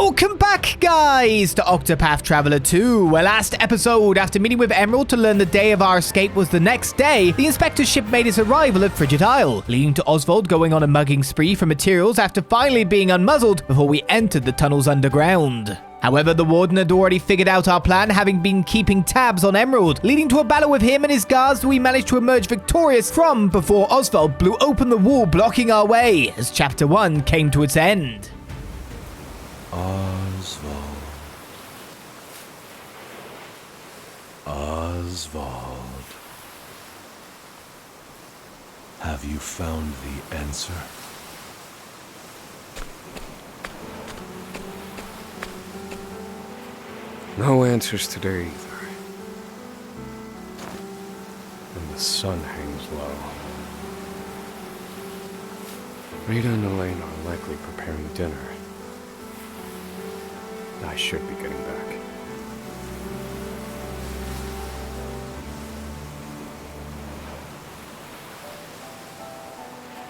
Welcome back, guys, to Octopath Traveler 2. Well, last episode, after meeting with Emerald to learn the day of our escape was the next day, the inspector's ship made its arrival at Frigit Isle, leading to Osvald going on a mugging spree for materials after finally being unmuzzled before we entered the tunnels underground. However, the warden had already figured out our plan, having been keeping tabs on Emerald, leading to a battle with him and his guards that we managed to emerge victorious from before Osvald blew open the wall blocking our way as Chapter 1 came to its end. Osvald, have you found the answer? No answers today either. And the sun hangs low. Rita and Elaine are likely preparing dinner. I should be getting back.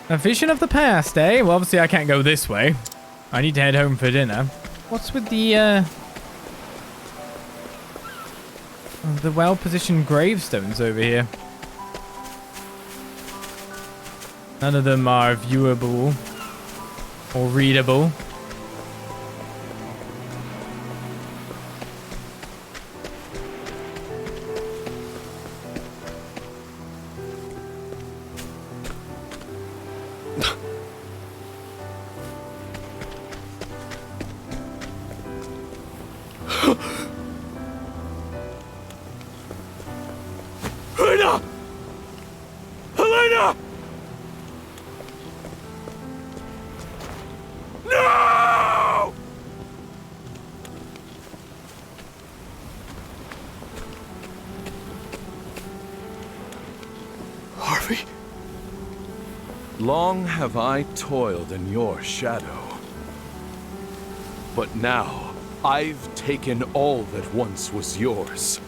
A vision of the past, eh? Well, obviously I can't go this way. I need to head home for dinner. What's with the well-positioned gravestones over here? None of them are viewable or readable. Helena! No! Harvey? Long have I toiled in your shadow. But now, I've taken all that once was yours.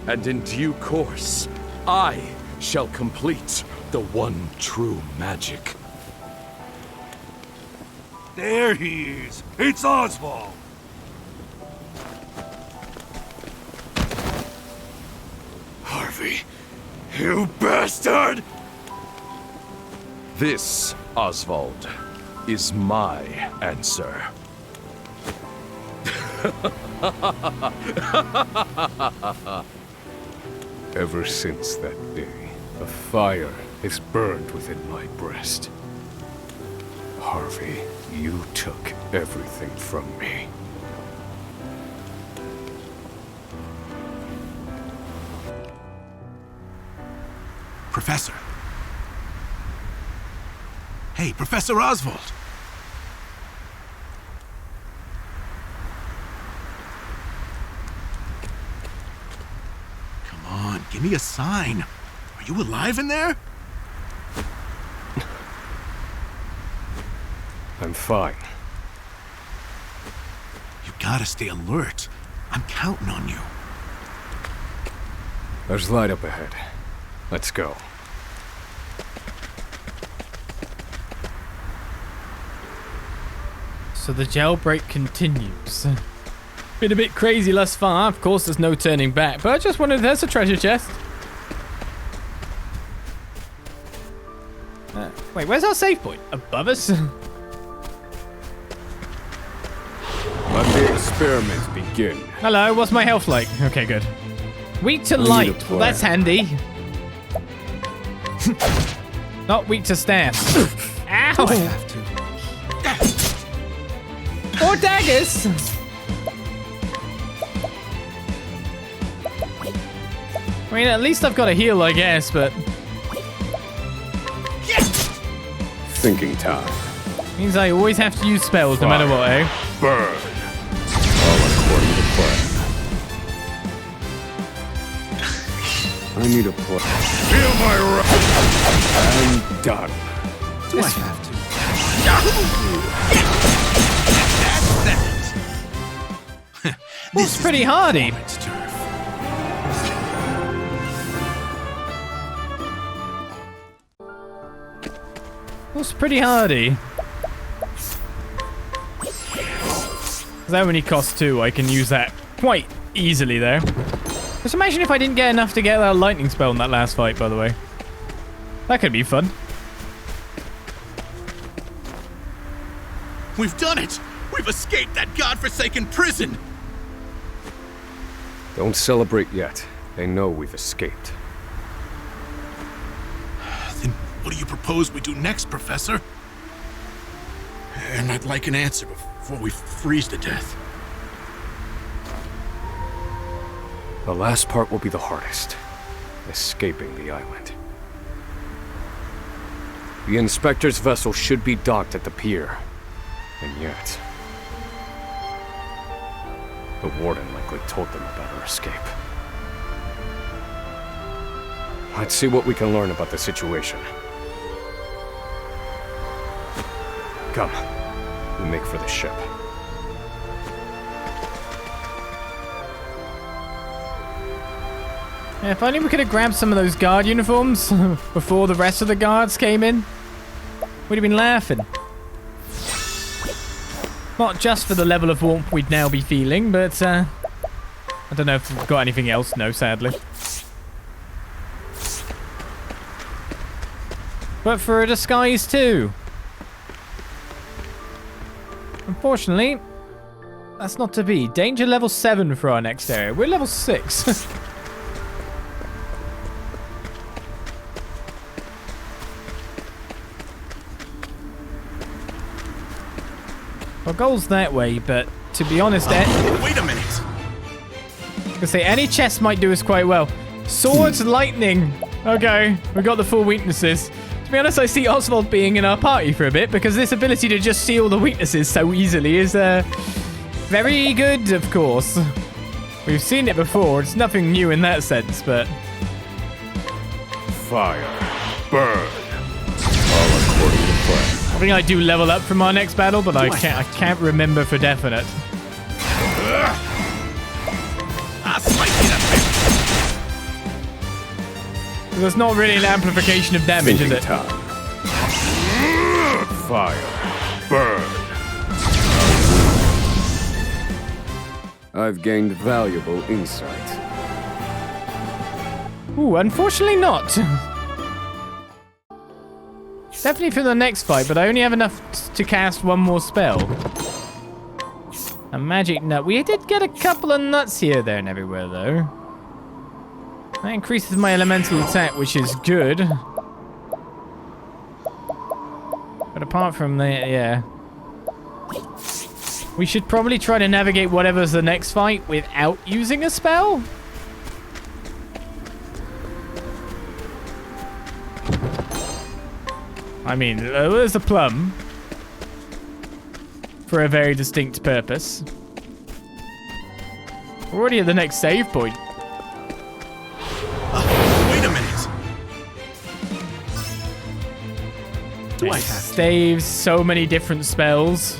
And in due course, I shall complete the one true magic. There he is! It's Osvald! Harvey, you bastard! This, Osvald, is my answer. Ever since that day, a fire has burned within my breast. Harvey, you took everything from me. Professor. Hey, Professor Osvald. Come on, give me a sign. Are you alive in there? I'm fine. You gotta stay alert. I'm counting on you. There's light up ahead. Let's go. So the jailbreak continues. Been a bit crazy thus far. Of course, there's no turning back. But I just wondered, there's a treasure chest. Wait, where's our save point? Above us? Let the experiment begin. Hello, what's my health like? Okay, good. Weak to light. Well, that's handy. Not weak to staff. Ow! I have to. Or daggers. I mean, at least I've got a heal, I guess, but Thinking time. means I always have to use spells no matter what, eh? Burn. All according to plan. I need a plan. Feel my wrath. I'm done. Do I have to? Well, it's pretty hardy. It's turf. It's pretty hardy. That only costs 2. I can use that quite easily there. Just imagine if I didn't get enough to get that lightning spell in that last fight, by the way. That could be fun. We've done it! We've escaped that godforsaken prison! Don't celebrate yet. They know we've escaped. Then what do you propose we do next, Professor? And I'd like an answer before we freeze to death. The last part will be the hardest. Escaping the island. The Inspector's vessel should be docked at the pier. And yet... the Warden likely told them about our escape. Let's see what we can learn about the situation. Come. We make for the ship. Yeah, if only we could have grabbed some of those guard uniforms before the rest of the guards came in. We'd have been laughing. Not just for the level of warmth we'd now be feeling, but I don't know if we've got anything else. No, sadly. But for a disguise too. Unfortunately, that's not to be. Danger level 7 for our next area. We're level 6. Our goal's that way, but to be honest, wait a minute! I was say any chest might do us quite well. Swords, lightning. Okay, we got the full weaknesses. To be honest, I see Osvald being in our party for a bit because this ability to just see all the weaknesses so easily is very good, of course. We've seen it before. It's nothing new in that sense, but Fire. Burn. All according to plan. I think I do level up from our next battle, but I can't remember for definite. I'll slice it up. There's not really an amplification of damage, is it? Time. Fire. Burn. I've gained valuable insight. Ooh, unfortunately not. Definitely for the next fight, but I only have enough to cast one more spell. A magic nut. We did get a couple of nuts here, there, and everywhere, though. That increases my elemental attack, which is good. But apart from that, yeah. We should probably try to navigate whatever's the next fight without using a spell. I mean, there's a plum. For a very distinct purpose. We're already at the next save point. Wait a minute. Do I have saves so many different spells?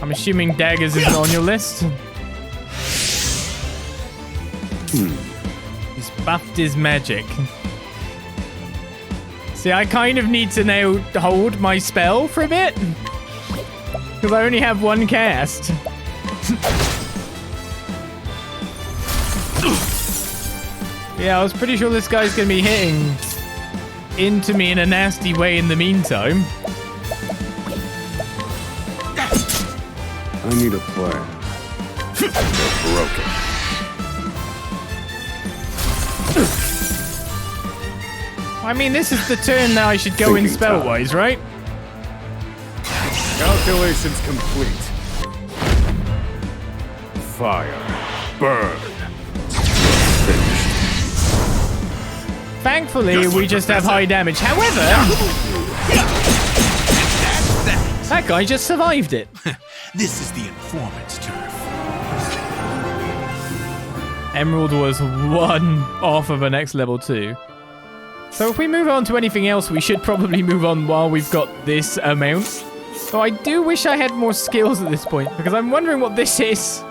I'm assuming daggers isn't on your list. He's buffed his magic. See, I kind of need to now hold my spell for a bit. Because I only have one cast. Yeah, I was pretty sure this guy's going to be hitting into me in a nasty way in the meantime. I need a plan. They're broken. I mean, this is the turn now I should go in spell-wise, right? Calculations complete. Fire. Burn. Finished. Thankfully, we just have high damage. However, that guy just survived it. This is the informant's turf. Emerald was 1 off of a next level 2. So if we move on to anything else, we should probably move on while we've got this amount. So I do wish I had more skills at this point, because I'm wondering what this is.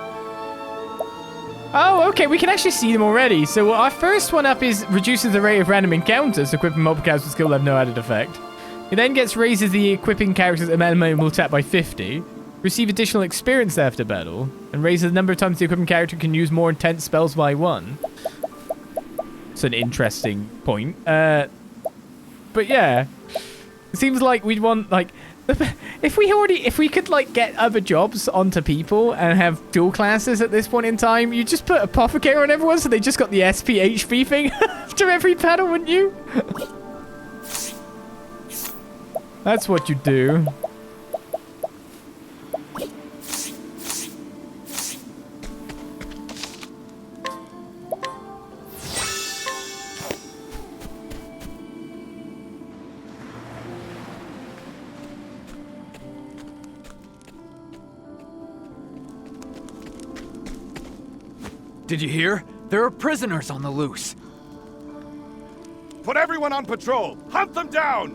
Oh, okay, we can actually see them already. So our first one up is reduces the rate of random encounters. Equipping multiple characters with skill have no added effect. It then raises the equipping character's elemental attack by 50. Receive additional experience after battle. And raise the number of times the equipment character can use more intense spells by 1. It's an interesting point. But yeah. It seems like we'd want, like... If we could, like, get other jobs onto people and have dual classes at this point in time, you just put Apothecary on everyone so they just got the SP-HP thing after every battle, wouldn't you? That's what you do. Did you hear? There are prisoners on the loose. Put everyone on patrol! Hunt them down!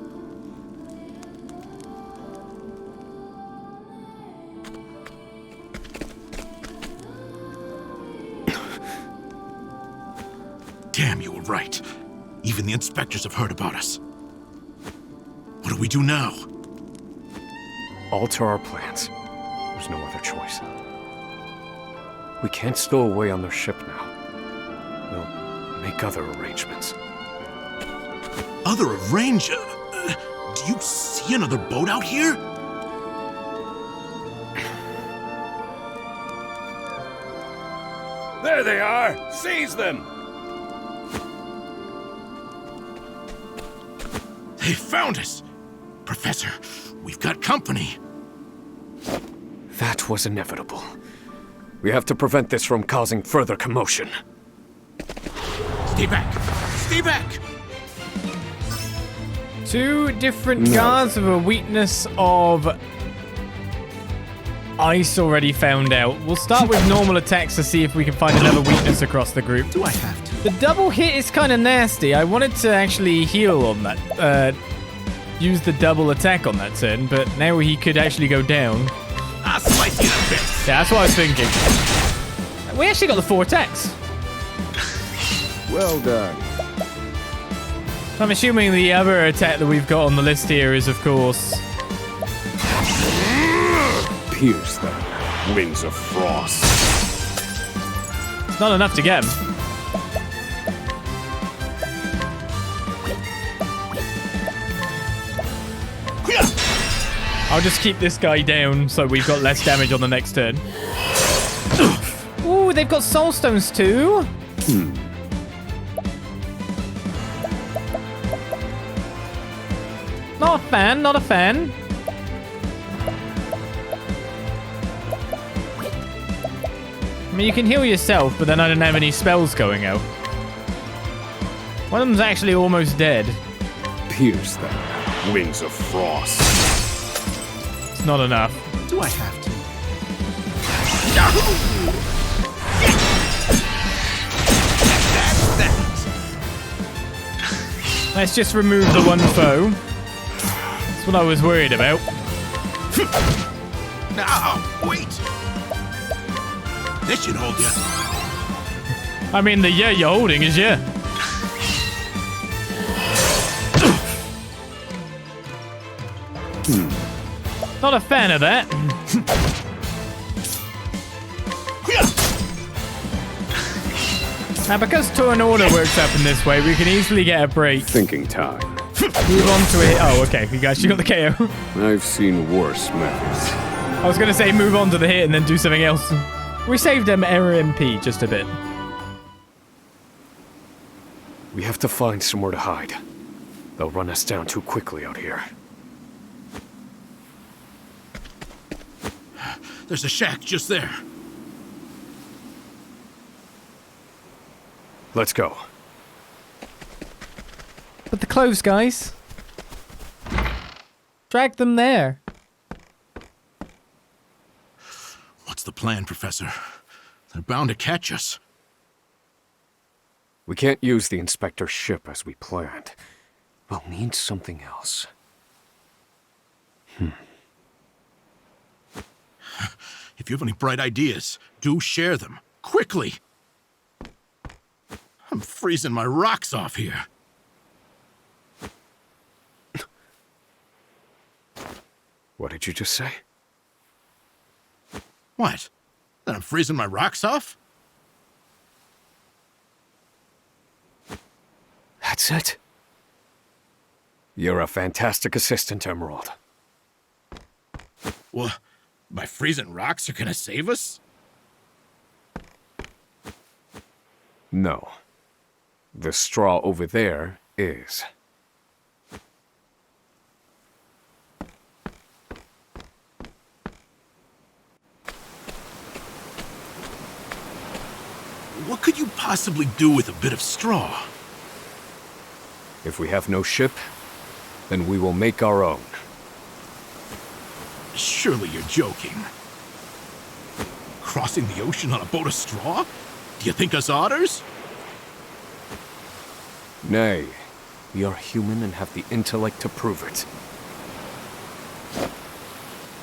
Damn, you were right. Even the inspectors have heard about us. What do we do now? Alter our plans. There's no other choice. We can't stow away on their ship now. We'll make other arrangements. Other do you see another boat out here? There they are! Seize them! They found us! Professor, we've got company. That was inevitable. We have to prevent this from causing further commotion. Stay back! Stay back! 2 different guards with a weakness of ice already found out. We'll start with normal attacks to see if we can find another weakness across the group. Do I have to? The double hit is kind of nasty. I wanted to actually heal on that. Use the double attack on that turn, but now he could actually go down. I'll slice you a bit. Yeah, that's what I was thinking. We actually got the 4 attacks. Well done. I'm assuming the other attack that we've got on the list here is, of course... Pierce them. Wings of frost. It's not enough to get him. I'll just keep this guy down so we've got less damage on the next turn. Ooh, they've got soul stones too. Not a fan, not a fan. I mean, you can heal yourself, but then I don't have any spells going out. One of them's actually almost dead. Pierce them. Wings of frost. It's not enough. Do I have to? Let's just remove the one foe. That's what I was worried about. No, wait. This should hold you. I mean, the yeah you're holding is yeah. Not a fan of that. Now, because Turn Order works up in this way, we can easily get a break. Thinking time. Move on to it. Oh, okay. You guys, you got the KO. I've seen worse methods. I was going to say move on to the hit and then do something else. We saved them RMP just a bit. We have to find somewhere to hide. They'll run us down too quickly out here. There's a shack just there. Let's go. But the clothes, guys. Drag them there. What's the plan, Professor? They're bound to catch us. We can't use the inspector's ship as we planned. We'll need something else. If you have any bright ideas, do share them. Quickly! I'm freezing my rocks off here. What did you just say? What? That I'm freezing my rocks off? That's it. You're a fantastic assistant, Emerald. Well, my freezing rocks are gonna save us? No. The straw over there is. What could you possibly do with a bit of straw? If we have no ship, then we will make our own. Surely you're joking. Crossing the ocean on a boat of straw? Do you think us otters? Nay, we are human and have the intellect to prove it.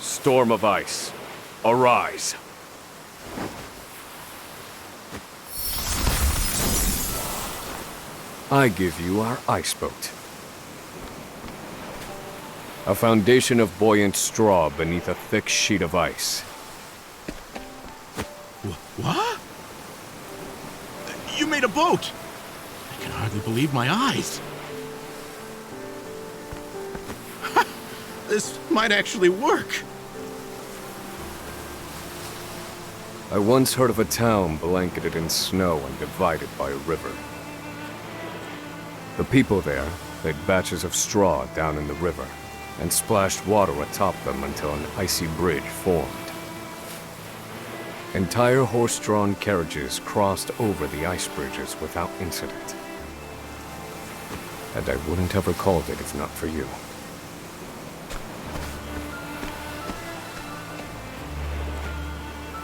Storm of ice, arise. I give you our ice boat. A foundation of buoyant straw beneath a thick sheet of ice. What? You made a boat! I can hardly believe my eyes. This might actually work. I once heard of a town blanketed in snow and divided by a river. The people there laid batches of straw down in the river and splashed water atop them until an icy bridge formed. Entire horse-drawn carriages crossed over the ice bridges without incident. And I wouldn't have recalled it if not for you.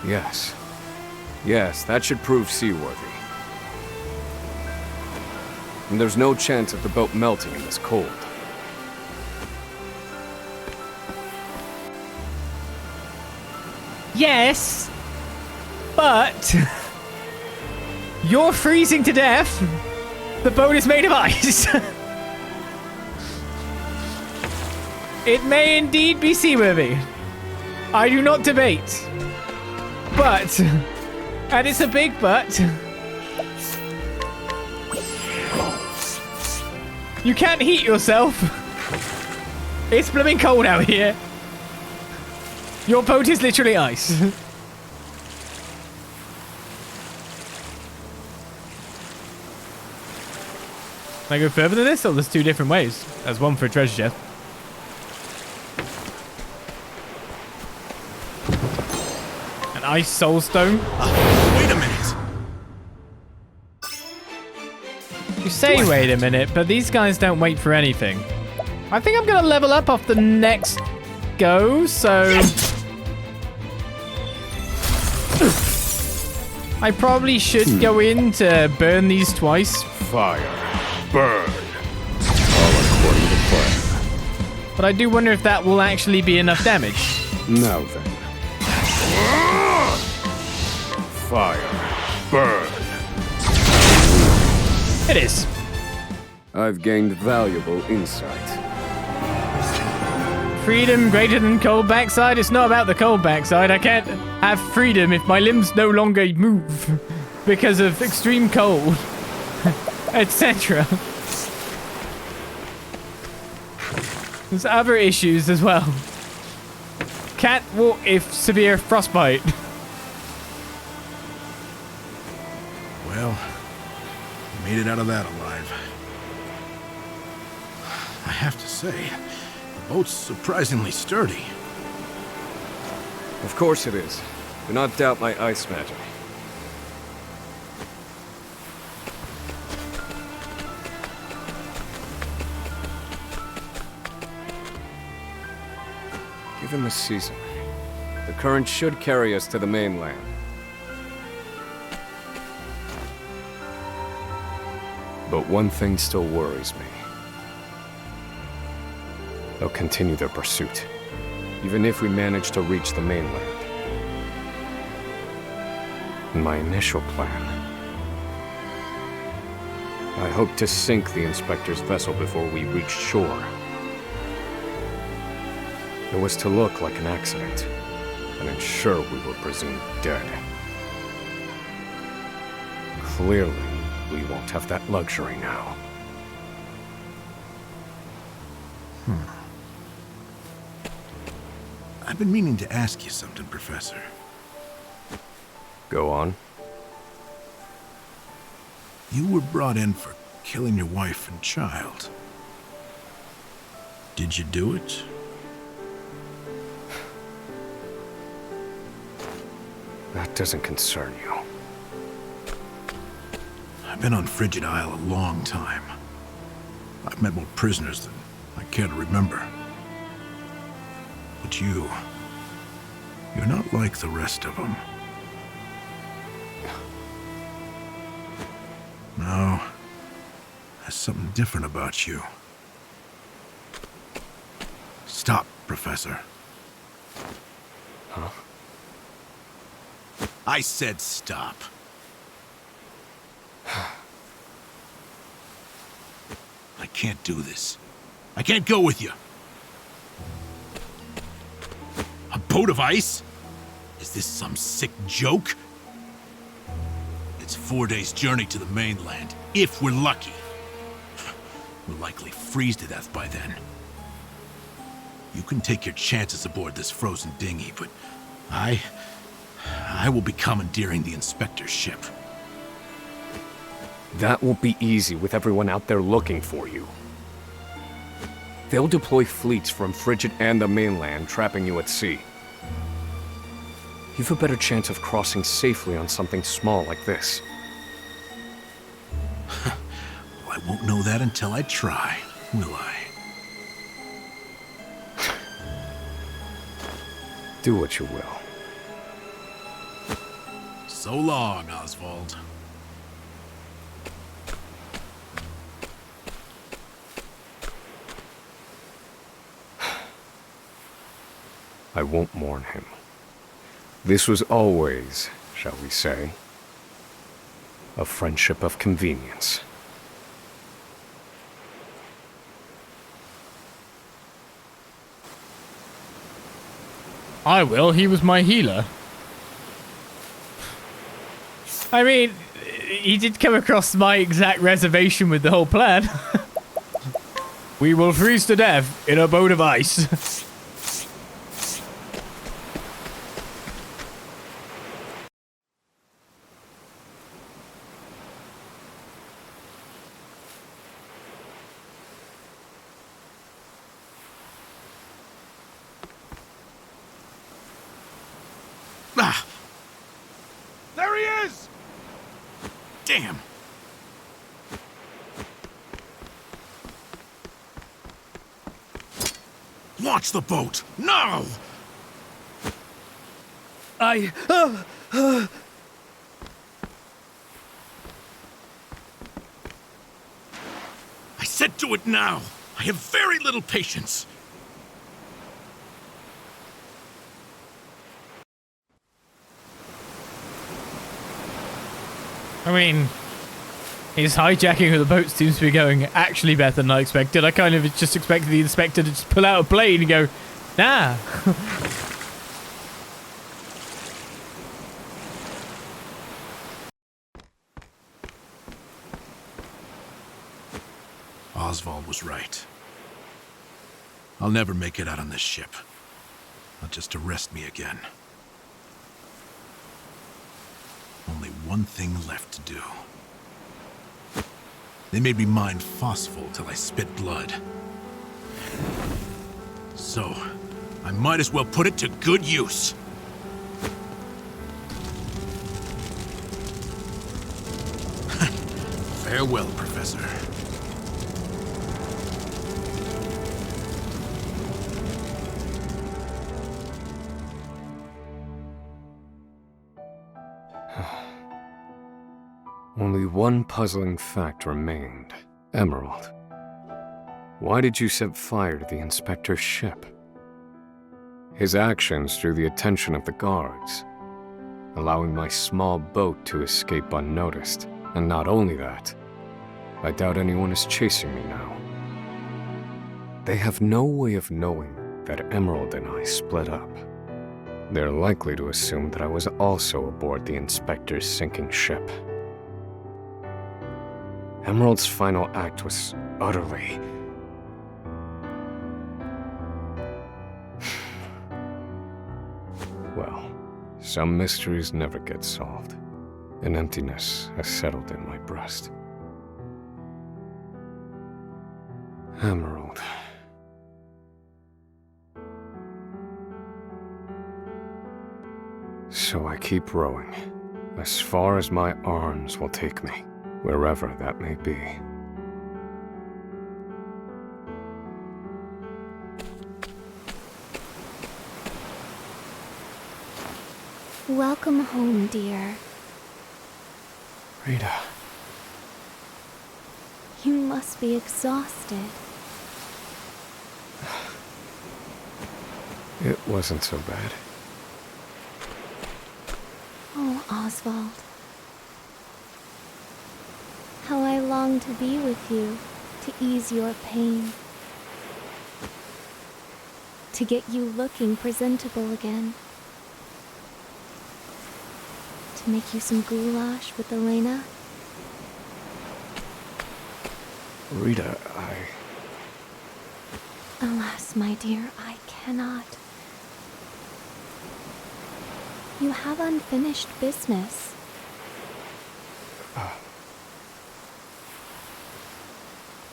Yes. Yes, that should prove seaworthy. And there's no chance of the boat melting in this cold. Yes, but you're freezing to death. The boat is made of ice. It may indeed be seaworthy. I do not debate. But, and it's a big but, you can't heat yourself. It's blooming cold out here. Your boat is literally ice. Can I go further than this? Oh, there's two different ways. There's one for a treasure chest. An ice soul stone. Wait a minute. You say wait a minute, but these guys don't wait for anything. I think I'm gonna level up off the next go, so... I probably should go in to burn these twice. Fire. Burn. All according to plan. But I do wonder if that will actually be enough damage. Now then. Fire. Burn. It is. I've gained valuable insight. Freedom greater than cold backside? It's not about the cold backside. I can't have freedom if my limbs no longer move because of extreme cold, etc. There's other issues as well. Can't walk if severe frostbite. Well, we made it out of that alive. I have to say, the boat's surprisingly sturdy. Of course it is. Do not doubt my ice magic. Given the season, the current should carry us to the mainland. But one thing still worries me. They'll continue their pursuit, even if we manage to reach the mainland. In my initial plan, I hoped to sink the Inspector's vessel before we reached shore. It was to look like an accident. and ensure we were presumed dead. Clearly, we won't have that luxury now. I've been meaning to ask you something, Professor. Go on. You were brought in for killing your wife and child. Did you do it? That doesn't concern you. I've been on Frigit Isle a long time. I've met more prisoners than I care to remember. But you're not like the rest of them. No, there's something different about you. Stop, Professor. Huh? I said stop. I can't do this. I can't go with you. A boat of ice? Is this some sick joke? It's 4 days' journey to the mainland, if we're lucky. We'll likely freeze to death by then. You can take your chances aboard this frozen dinghy, but I will be commandeering the Inspector's ship. That won't be easy with everyone out there looking for you. They'll deploy fleets from Frigid and the mainland, trapping you at sea. You've a better chance of crossing safely on something small like this. Well, I won't know that until I try, will I? Do what you will. So long, Osvald. I won't mourn him. This was always, shall we say, a friendship of convenience. I will, he was my healer. I mean, he did come across my exact reservation with the whole plan. We will freeze to death in a boat of ice. Ah! There he is! Damn! Launch the boat! Now! I said do it now! I have very little patience! I mean, his hijacking of the boat seems to be going actually better than I expected. I kind of just expected the inspector to just pull out a blade and go, nah. Osvald was right. I'll never make it out on this ship. Not just to rest me again. Only one thing left to do. They made me mind phosphol till I spit blood. So, I might as well put it to good use. Farewell, Professor. Only one puzzling fact remained. Emerald. Why did you set fire to the Inspector's ship? His actions drew the attention of the guards, allowing my small boat to escape unnoticed. And not only that, I doubt anyone is chasing me now. They have no way of knowing that Emerald and I split up. They're likely to assume that I was also aboard the Inspector's sinking ship. Emerald's final act was utterly... Well, some mysteries never get solved. An emptiness has settled in my breast. Emerald. So I keep rowing, as far as my arms will take me, wherever that may be. Welcome home, dear. Rita. You must be exhausted. It wasn't so bad. Oh, Osvald. How I long to be with you, to ease your pain. To get you looking presentable again. To make you some goulash with Elena. Rita, Alas, my dear, I cannot. You have unfinished business.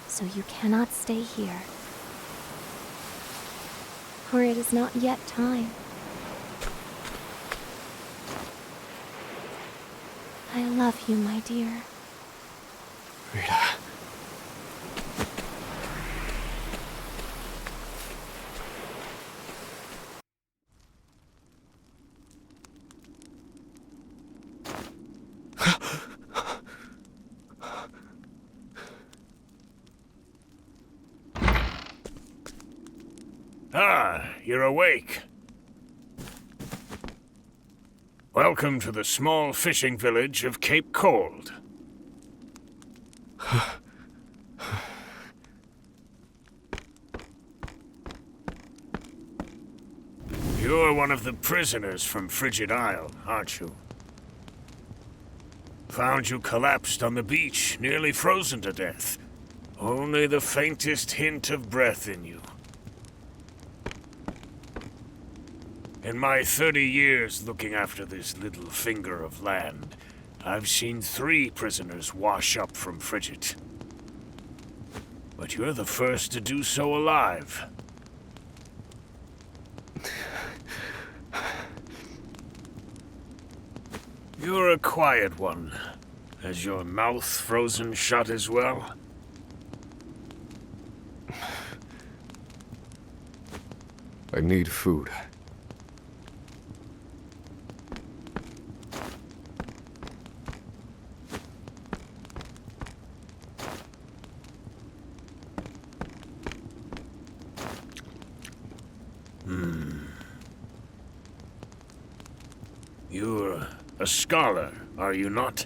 So you cannot stay here. For it is not yet time. I love you, my dear. Rita. Ah, you're awake. Welcome to the small fishing village of Cape Cold. You're one of the prisoners from Frigit Isle, aren't you? Found you collapsed on the beach, nearly frozen to death. Only the faintest hint of breath in you. In my 30 years looking after this little finger of land, I've seen 3 prisoners wash up from Frigit. But you're the first to do so alive. You're a quiet one. Has your mouth frozen shut as well? I need food. You're a scholar, are you not?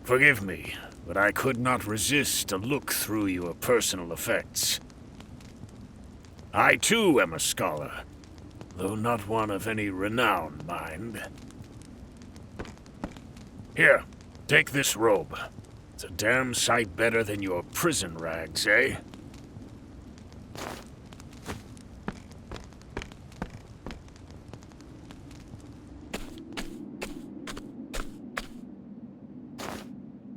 Forgive me, but I could not resist a look through your personal effects. I too am a scholar, though not one of any renown, mind. Here, take this robe. It's a damn sight better than your prison rags, eh?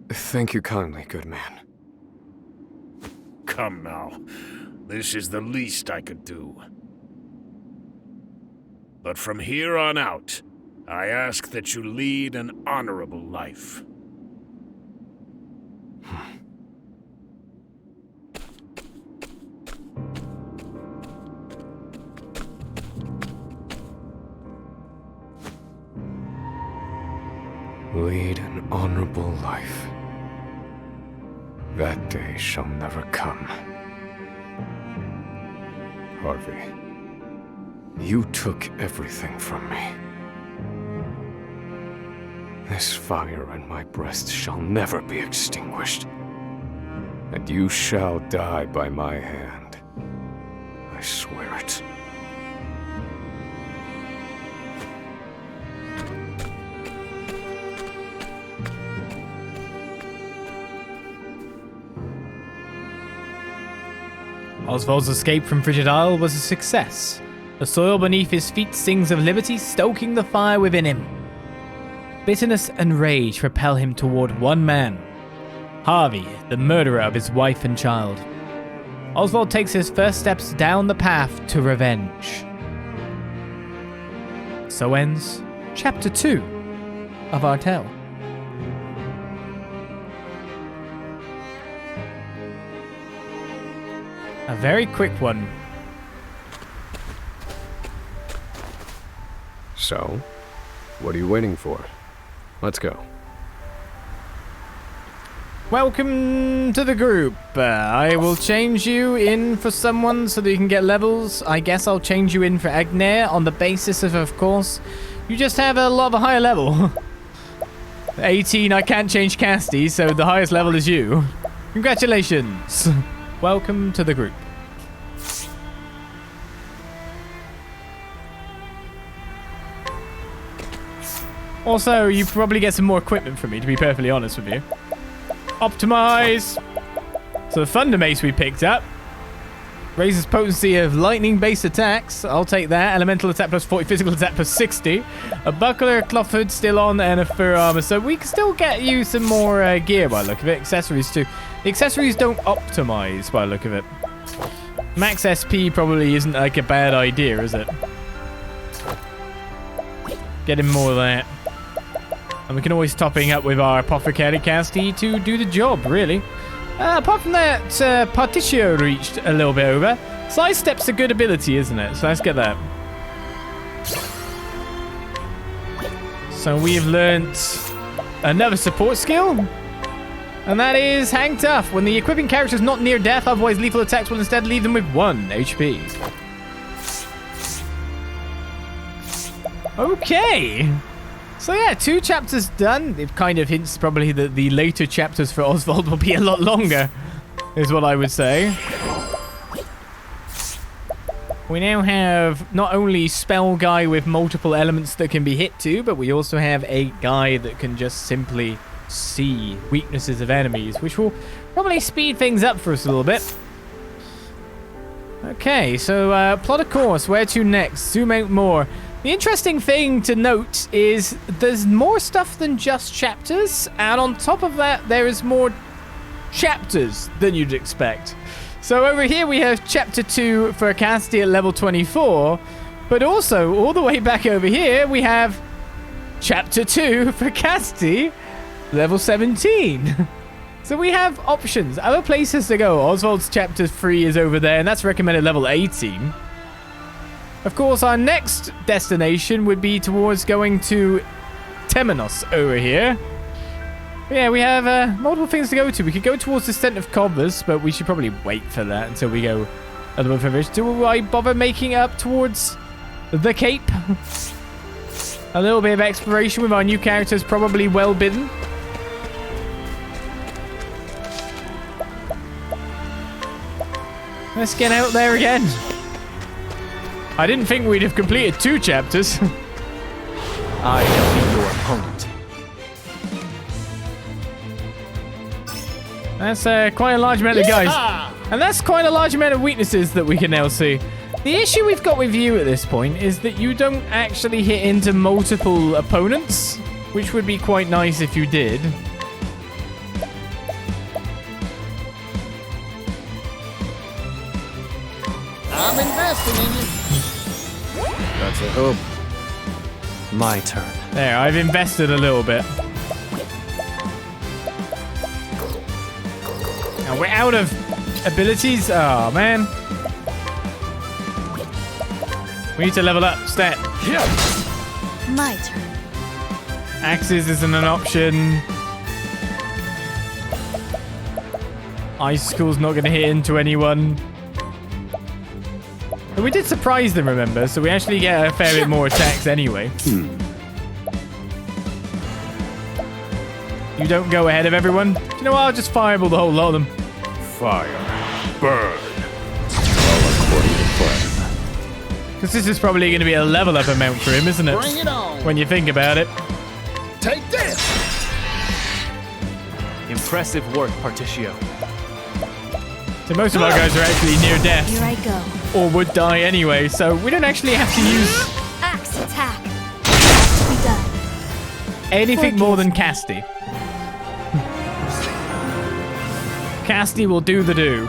Thank you kindly, good man. Come now. This is the least I could do. But from here on out, I ask that you lead an honorable life. Lead an honorable life. That day shall never come. Harvey, you took everything from me. This fire in my breast shall never be extinguished. And you shall die by my hand. swear it. Osvald's escape from Frigit Isle was a success. The soil beneath his feet sings of liberty, stoking the fire within him. Bitterness and rage propel him toward one man, Harvey, the murderer of his wife and child. Osvald takes his first steps down the path to revenge. So ends Chapter 2 of our tale. A very quick one. So, what are you waiting for? Let's go. Welcome to the group. I will change you in for someone so that you can get levels. I guess I'll change you in for Agnair on the basis of course, you just have a lot of a higher level. 18, I can't change Casty, so the highest level is you. Congratulations. Welcome to the group. Also, you probably get some more equipment from me, to be perfectly honest with you. Optimize! So the Thunder Mace we picked up raises potency of lightning-based attacks. I'll take that. Elemental attack plus 40, physical attack plus 60. A buckler, a cloth hood still on, and a fur armor. So we can still get you some more gear by the look of it. Accessories too. The accessories don't optimize by the look of it. Max SP probably isn't like a bad idea, is it? Getting more of that. And we can always topping up with our Apothecary Casty to do the job, really. Apart from that, Particio reached a little bit over. Sidestep's a good ability, isn't it? So let's get that. So we've learnt another support skill. And that is Hang Tough. When the equipping character is not near death, otherwise lethal attacks will instead leave them with 1 HP. Okay. So yeah, 2 chapters done. It kind of hints probably that the later chapters for Osvald will be a lot longer, is what I would say. We now have not only spell guy with multiple elements that can be hit to, but we also have a guy that can just simply see weaknesses of enemies, which will probably speed things up for us a little bit. Okay, so plot a course. Where to next? Zoom out more. The interesting thing to note is there's more stuff than just chapters, and on top of that, there is more chapters than you'd expect. So over here we have chapter 2 for Casty at level 24, but also all the way back over here we have chapter 2 for Casty level 17. So we have options, other places to go. Osvald's chapter 3 is over there, and that's recommended level 18. Of course, our next destination would be towards going to Temenos over here. But yeah, we have multiple things to go to. We could go towards the Tent of Cobblers, but we should probably wait for that until we go a little bit further. Do I bother making up towards the Cape? A little bit of exploration with our new characters, probably well bidden. Let's get out there again. I didn't think we'd have completed 2 chapters. I am your opponent. That's quite a large amount of guys. And that's quite a large amount of weaknesses that we can now see. The issue we've got with you at this point is that you don't actually hit into multiple opponents, which would be quite nice if you did. I'm investing in you. That's a hope. My turn. There, I've invested a little bit. Now we're out of abilities. Oh, man. We need to level up. Stat. Yeah. My turn. Axes isn't an option. Icicle's not going to hit into anyone. But we did surprise them, remember? So we actually get a fair bit more attacks anyway. You don't go ahead of everyone. Do you know what? I'll just fireball the whole lot of them. Fire. Burn. All according to plan. Because this is probably going to be a level up amount for him, isn't it? Bring it on. When you think about it. Take this. Impressive work, Particio. So most of our guys are actually near death. Here I go. Or would die anyway, so we don't actually have to use Axe attack. Be done. anything more than Casty. Casty will do the do.